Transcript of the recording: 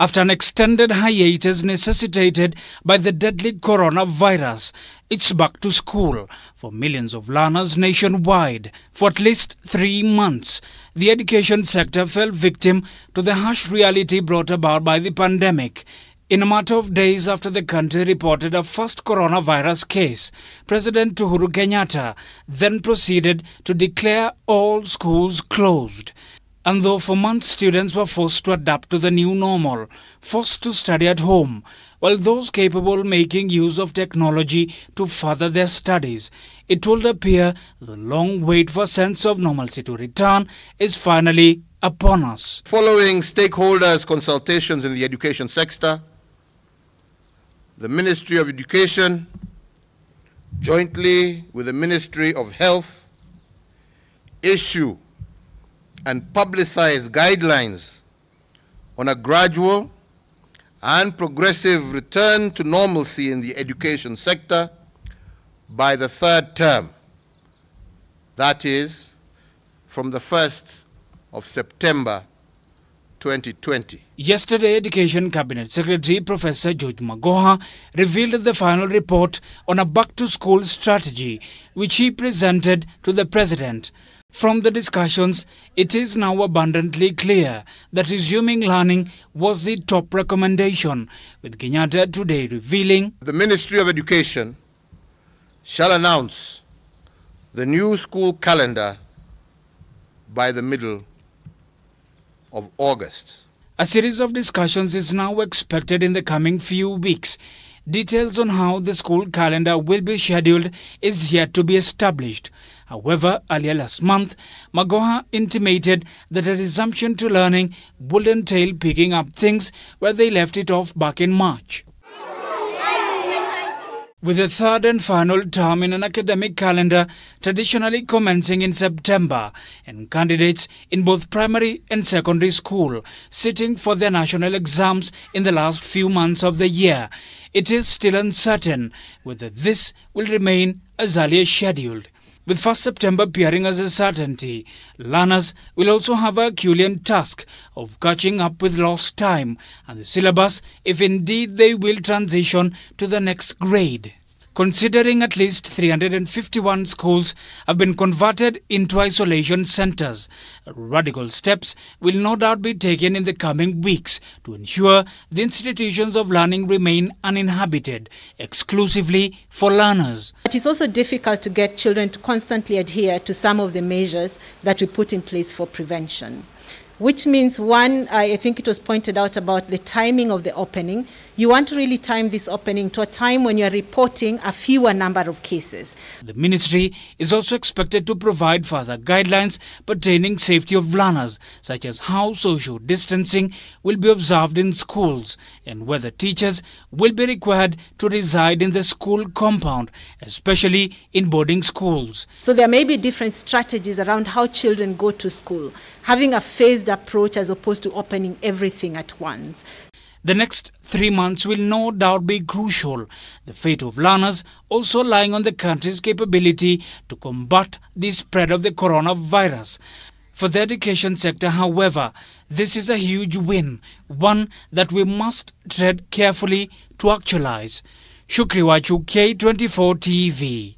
After an extended hiatus necessitated by the deadly coronavirus, it's back to school for millions of learners nationwide. For at least 3 months, the education sector fell victim to the harsh reality brought about by the pandemic. In a matter of days after the country reported a first coronavirus case, President Uhuru Kenyatta then proceeded to declare all schools closed. And though for months students were forced to adapt to the new normal, forced to study at home, while those capable making use of technology to further their studies, it would appear the long wait for a sense of normalcy to return is finally upon us. Following stakeholders' consultations in the education sector, the Ministry of Education, jointly with the Ministry of Health, issue and publicize guidelines on a gradual and progressive return to normalcy in the education sector by the third term, that is, from the 1st of September 2020. Yesterday, Education Cabinet Secretary Professor George Magoha revealed the final report on a back-to-school strategy, which he presented to the President. From the discussions, it is now abundantly clear that resuming learning was the top recommendation, with Kenyatta today revealing the Ministry of Education shall announce the new school calendar by the middle of August. A series of discussions is now expected in the coming few weeks. Details on how the school calendar will be scheduled is yet to be established. However, earlier last month, Magoha intimated that a resumption to learning would entail picking up things where they left it off back in March. With the third and final term in an academic calendar traditionally commencing in September, and candidates in both primary and secondary school sitting for their national exams in the last few months of the year, it is still uncertain whether this will remain as early as scheduled. With 1st September appearing as a certainty, learners will also have a Herculean task of catching up with lost time and the syllabus if indeed they will transition to the next grade. Considering at least 351 schools have been converted into isolation centers, radical steps will no doubt be taken in the coming weeks to ensure the institutions of learning remain uninhabited, exclusively for learners. But it's also difficult to get children to constantly adhere to some of the measures that we put in place for prevention. Which means, one, I think it was pointed out about the timing of the opening. You want to really time this opening to a time when you're reporting a fewer number of cases. The ministry is also expected to provide further guidelines pertaining safety of learners, such as how social distancing will be observed in schools and whether teachers will be required to reside in the school compound, especially in boarding schools. So there may be different strategies around how children go to school, having a phased approach as opposed to opening everything at once. The next 3 months will no doubt be crucial, the fate of learners also lying on the country's capability to combat the spread of the coronavirus. For the education sector, however, this is a huge win, one that we must tread carefully to actualize. Shukri Wachu, K24 TV.